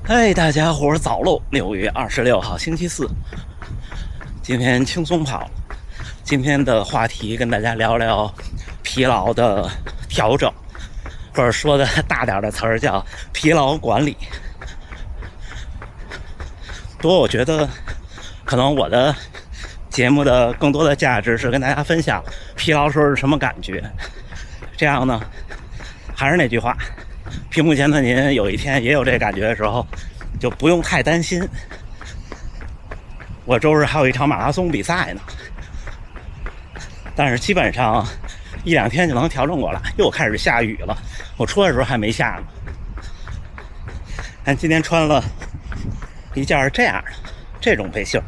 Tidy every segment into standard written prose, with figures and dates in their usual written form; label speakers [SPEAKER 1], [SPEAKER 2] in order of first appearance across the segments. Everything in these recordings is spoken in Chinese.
[SPEAKER 1] 嗨，大家伙儿早喽！6月26号星期四，今天轻松跑。今天的话题跟大家聊聊疲劳的调整，或者说的大点的词儿叫疲劳管理。不过我觉得，可能我的节目的更多的价值是跟大家分享疲劳时候是什么感觉。这样呢，还是那句话。屏幕前的您有一天也有这感觉的时候，就不用太担心。我周日还有一场马拉松比赛呢，但是基本上1-2天就能调整过来。又开始下雨了，我出来的时候还没下呢。但今天穿了一件这样的这种背心，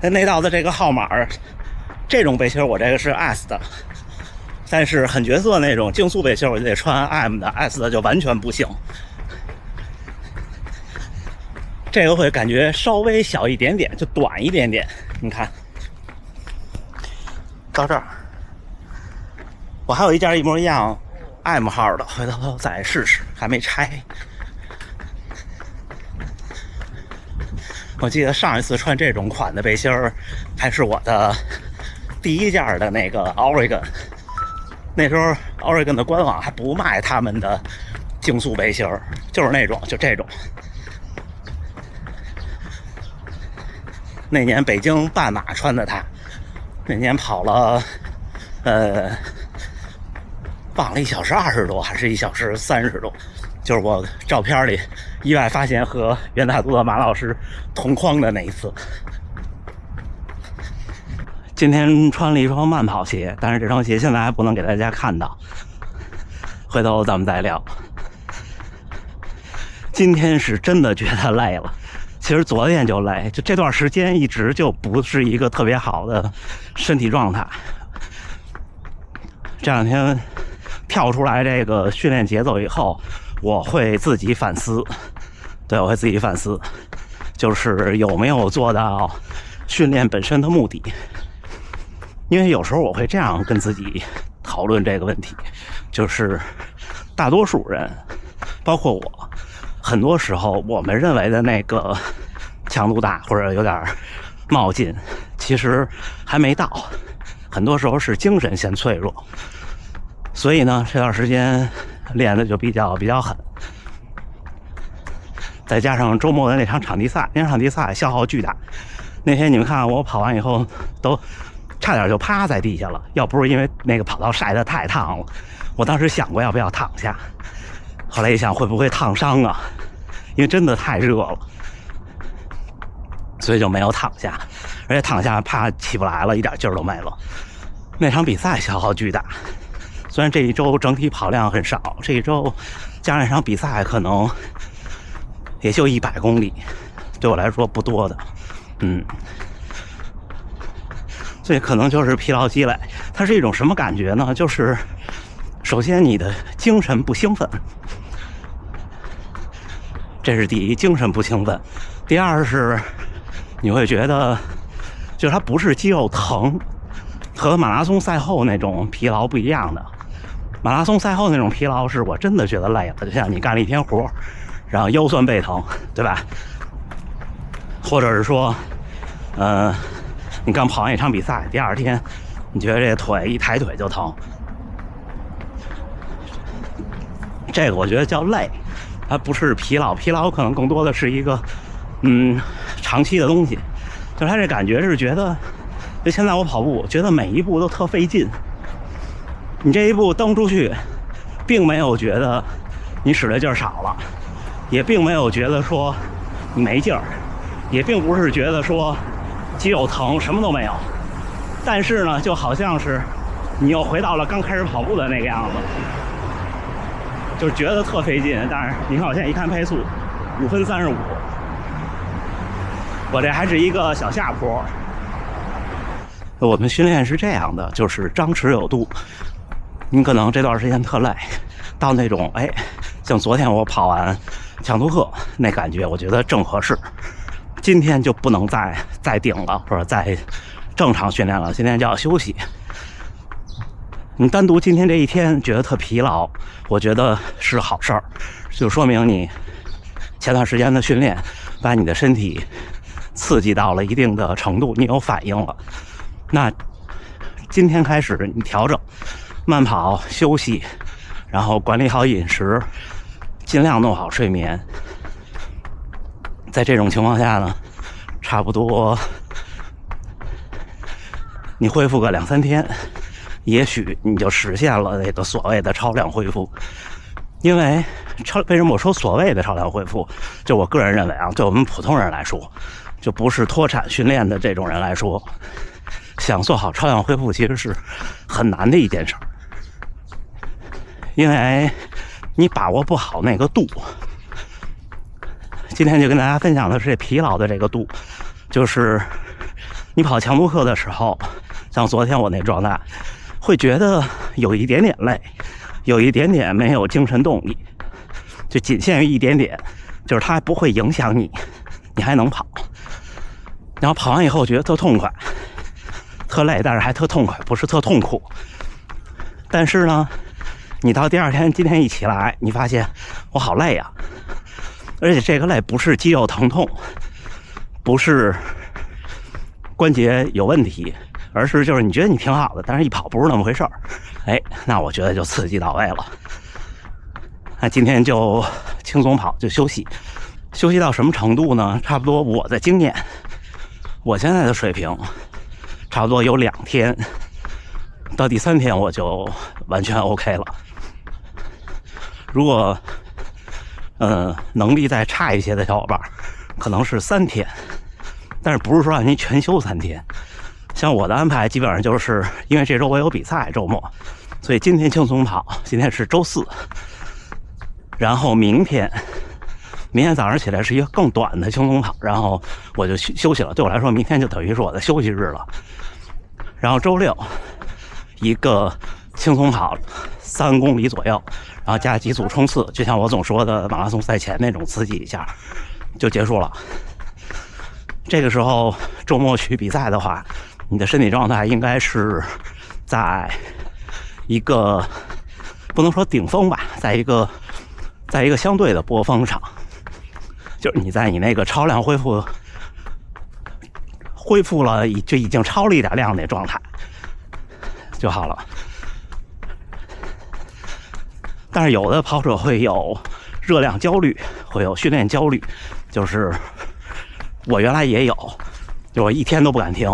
[SPEAKER 1] 内道的这个号码，这种背心我这个是 S 的。但是很角色那种竞速背心我就得穿 M 的 ，S 的就完全不行。这个会感觉稍微小一点点，就短一点点。你看，到这儿，我还有一件一模一样 M 号的，回头再试试，还没拆。我记得上一次穿这种款的背心还是我的第一件的那个 Oregon。那时候 Oregon 的官网还不卖他们的竞速背心，就是那种，就这种。那年北京半马穿的它，那年跑了，忘了1小时20多还是1小时30多，就是我照片里意外发现和袁大都的马老师同框的那一次。今天穿了一双慢跑鞋，但是这双鞋现在还不能给大家看到，回头咱们再聊。今天是真的觉得累了，其实昨天就累，就这段时间一直就不是一个特别好的身体状态。这2天跳出来这个训练节奏以后，我会自己反思，对，我会自己反思，就是有没有做到训练本身的目的。因为有时候我会这样跟自己讨论这个问题，就是大多数人，包括我，很多时候我们认为的那个强度大或者有点冒进，其实还没到，很多时候是精神先脆弱。所以呢，这段时间练的就比较狠，再加上周末的那场场地赛，那场场地赛消耗巨大。那天你们看我跑完以后都差点就趴在地下了，要不是因为那个跑道晒得太烫了，我当时想过要不要躺下，后来一想会不会烫伤啊，因为真的太热了，所以就没有躺下，而且躺下怕起不来了，一点劲儿都没了。那场比赛消耗巨大，虽然这一周整体跑量很少，这一周加上一场比赛可能也就100公里，对我来说不多的，所以可能就是疲劳积累。它是一种什么感觉呢？就是首先你的精神不兴奋，这是第一，精神不兴奋。第二是你会觉得就是它不是肌肉疼，和马拉松赛后那种疲劳不一样的。马拉松赛后那种疲劳是我真的觉得累了，就像你干了一天活，然后腰酸背疼，对吧？或者是说你刚跑完一场比赛，第2天你觉得这腿一抬腿就疼，这个我觉得叫累，它不是疲劳。疲劳可能更多的是一个长期的东西，就是它这感觉是觉得，就现在我跑步觉得每一步都特费劲，你这一步蹬出去并没有觉得你使的劲儿少了，也并没有觉得说你没劲儿，也并不是觉得说肌肉疼，什么都没有。但是呢，就好像是你又回到了刚开始跑步的那个样子，就是觉得特费劲。但是你看我现在一看配速5分35，我这还是一个小下坡。我们训练是这样的，就是张弛有度。你可能这段时间特累，到那种像昨天我跑完强度课那感觉，我觉得正合适。今天就不能再顶了，或者再正常训练了，今天就要休息。你单独今天这一天觉得特疲劳，我觉得是好事儿，就说明你前段时间的训练把你的身体刺激到了一定的程度，你有反应了。那今天开始你调整，慢跑、休息，然后管理好饮食，尽量弄好睡眠。在这种情况下呢，差不多你恢复个2-3天，也许你就实现了那个所谓的超量恢复。因为为什么我说所谓的超量恢复？就我个人认为啊，对我们普通人来说，就不是脱产训练的这种人来说，想做好超量恢复其实是很难的一件事儿，因为你把握不好那个度。今天就跟大家分享的是这疲劳的这个度，就是你跑强度课的时候，像昨天我那状态，会觉得有一点点累，有一点点没有精神动力，就仅限于一点点，就是它不会影响你，你还能跑。然后跑完以后觉得特痛快，特累，但是还特痛快，不是特痛苦。但是呢，你到第二天今天一起来，你发现我好累啊，而且这个累不是肌肉疼痛，不是关节有问题，而是就是你觉得你挺好的，但是一跑不是那么回事儿。哎，那我觉得就刺激到位了。那今天就轻松跑，就休息。休息到什么程度呢？差不多我的经验，我现在的水平，差不多有2天，到第3天我就完全 OK 了。如果能力再差一些的小伙伴，可能是3天，但是不是说让您全休3天。像我的安排基本上就是因为这周我有比赛，周末，所以今天轻松跑，今天是周4，然后明天早上起来是一个更短的轻松跑，然后我就休息了。对我来说，明天就等于是我的休息日了。然后周6一个轻松跑3公里左右，然后加几组冲刺，就像我总说的马拉松赛前那种刺激一下，就结束了。这个时候周末去比赛的话，你的身体状态应该是在一个不能说顶峰吧，在一个相对的波峰上，就是你在你那个超量恢复了，就已经超了一点量那状态就好了。但是有的跑者会有热量焦虑，会有训练焦虑，就是我原来也有，就我一天都不敢停，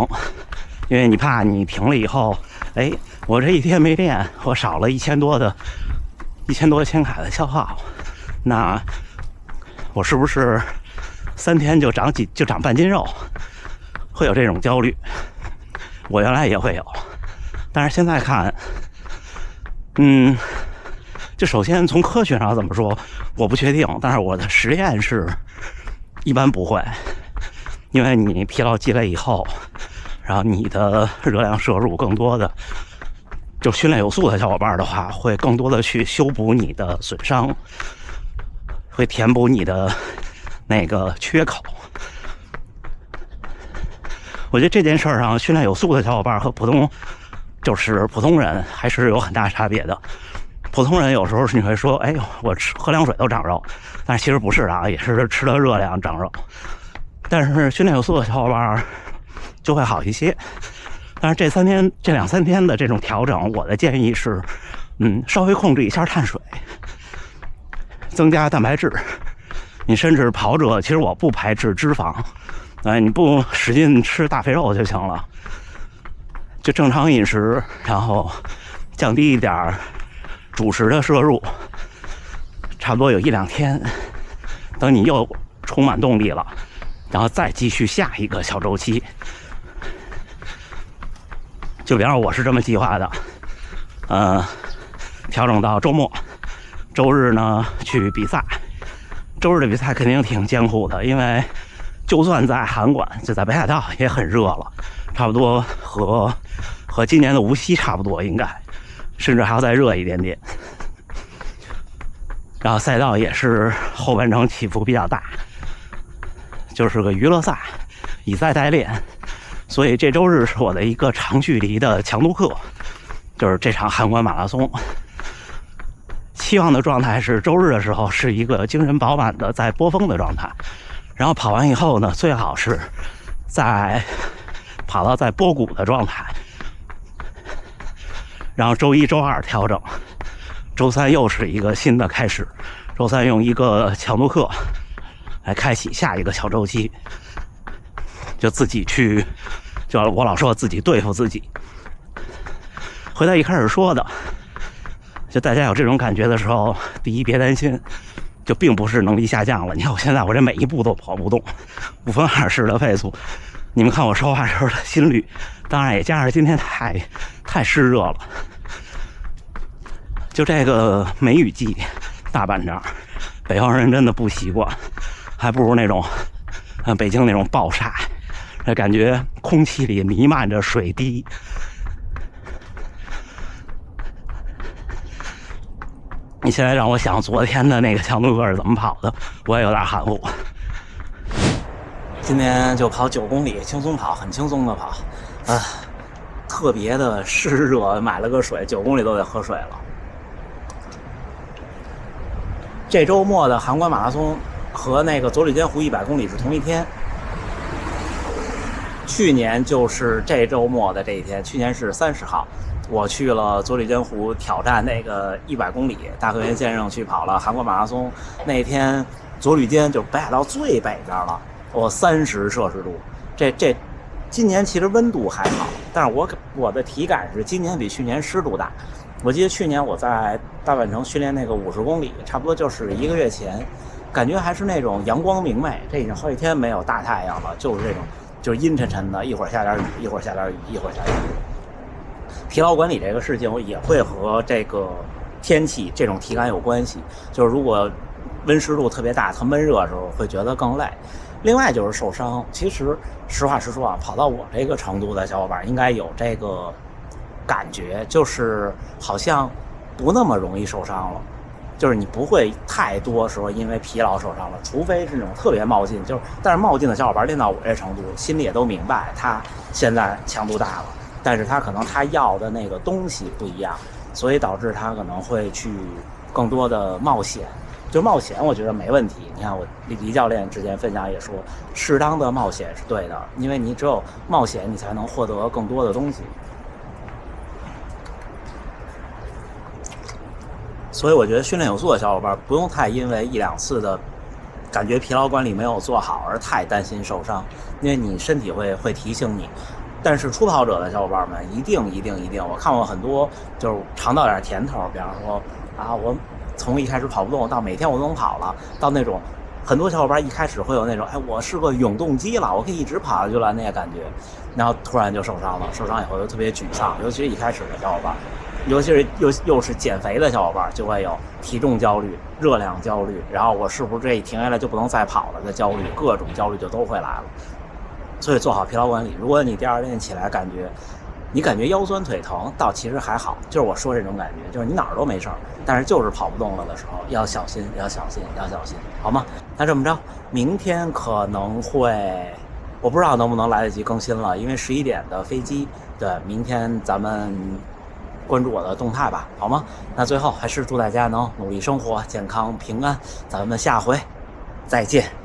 [SPEAKER 1] 因为你怕你停了以后，哎，我这一天没练，我少了1000多千卡的消耗，那我是不是3天就长半斤肉？会有这种焦虑，我原来也会有，但是现在看，就首先从科学上怎么说，我不确定，但是我的实验是一般不会，因为你疲劳积累以后，然后你的热量摄入更多的，就训练有素的小伙伴的话，会更多的去修补你的损伤，会填补你的那个缺口。我觉得这件事上，训练有素的小伙伴和普通人还是有很大差别的。普通人有时候是你会说，哎呦，我喝凉水都长肉，但是其实不是啊，也是吃了热量长肉。但是训练有素的小伙伴就会好一些。但是这2-3天的这种调整，我的建议是，稍微控制一下碳水，增加蛋白质。你甚至跑者，其实我不排斥脂肪，你不使劲吃大肥肉就行了，就正常饮食，然后降低一点主食的摄入，差不多有1-2天，等你又充满动力了，然后再继续下一个小周期。就比方说我是这么计划的，调整到周末，周日呢去比赛。周日的比赛肯定挺艰苦的，因为就算在函馆，就在北海道也很热了，差不多和今年的无锡差不多，应该甚至还要再热一点点。然后赛道也是后半程起伏比较大，就是个娱乐赛，以赛代练。所以这周日是我的一个长距离的强度课，就是这场函馆马拉松。期望的状态是周日的时候是一个精神饱满的在波峰的状态，然后跑完以后呢，最好是跑到在波谷的状态，然后周一周二调整，周三又是一个新的开始，周三用一个强度课来开启下一个小周期，就自己去，就我老说自己对付自己。回到一开始说的，就大家有这种感觉的时候，第一别担心，就并不是能力下降了。你看我现在我这每一步都跑不动，5分20的配速。你们看我说话时候的心率，当然也加上今天太湿热了。就这个梅雨季大半张，北方人真的不习惯，还不如那种北京那种暴晒，感觉空气里弥漫着水滴。你现在让我想昨天的那个强度课是怎么跑的，我也有点含糊。今天就跑9公里，轻松跑，很轻松的跑，特别的湿热，买了个水，9公里都得喝水了。这周末的函馆马拉松和那个佐里间湖100公里是同一天，去年就是这周末的这一天，去年是30号。我去了佐里间湖挑战那个100公里，大河原先生去跑了函馆马拉松。那天佐里间就北海道最北边了，30摄氏度。这今年其实温度还好，但是我的体感是今年比去年湿度大。我记得去年我在大阪城训练那个50公里，差不多就是1个月前，感觉还是那种阳光明媚。这已经好几天没有大太阳了，就是这种就是阴沉沉的，一会儿下点雨，一会儿下点雨，一会儿下点雨。疲劳管理这个事情也会和这个天气这种体感有关系，就是如果温湿度特别大、特闷热的时候，会觉得更累。另外就是受伤，其实实话实说啊，跑到我这个程度的小伙伴应该有这个感觉，就是好像不那么容易受伤了。就是你不会太多时候因为疲劳受伤了，除非是那种特别冒进，但是冒进的小伙伴练到我这程度，心里也都明白他现在强度大了。但是他可能他要的那个东西不一样，所以导致他可能会去更多的冒险。就冒险我觉得没问题，你看我李教练之前分享也说，适当的冒险是对的，因为你只有冒险你才能获得更多的东西。所以我觉得训练有素的小伙伴不用太因为1-2次的感觉疲劳管理没有做好而太担心受伤，因为你身体会提醒你。但是初跑者的小伙伴们一定，我看过很多就是尝到点甜头，比方说我从一开始跑不动到每天我都能跑了，到那种很多小伙伴一开始会有那种我是个永动机了，我可以一直跑下去了那个感觉，然后突然就受伤了，受伤以后就特别沮丧，尤其是一开始的小伙伴，尤其是又是减肥的小伙伴，就会有体重焦虑、热量焦虑，然后我是不是这一停下来就不能再跑了的焦虑，各种焦虑就都会来了。所以做好疲劳管理，如果你第二天起来感觉腰酸腿疼，倒其实还好，就是我说这种感觉，就是你哪儿都没事儿，但是就是跑不动了的时候要小心，好吗？那这么着，明天可能会，我不知道能不能来得及更新了，因为11点的飞机。对，明天咱们关注我的动态吧，好吗？那最后还是祝大家能努力生活，健康平安，咱们下回再见。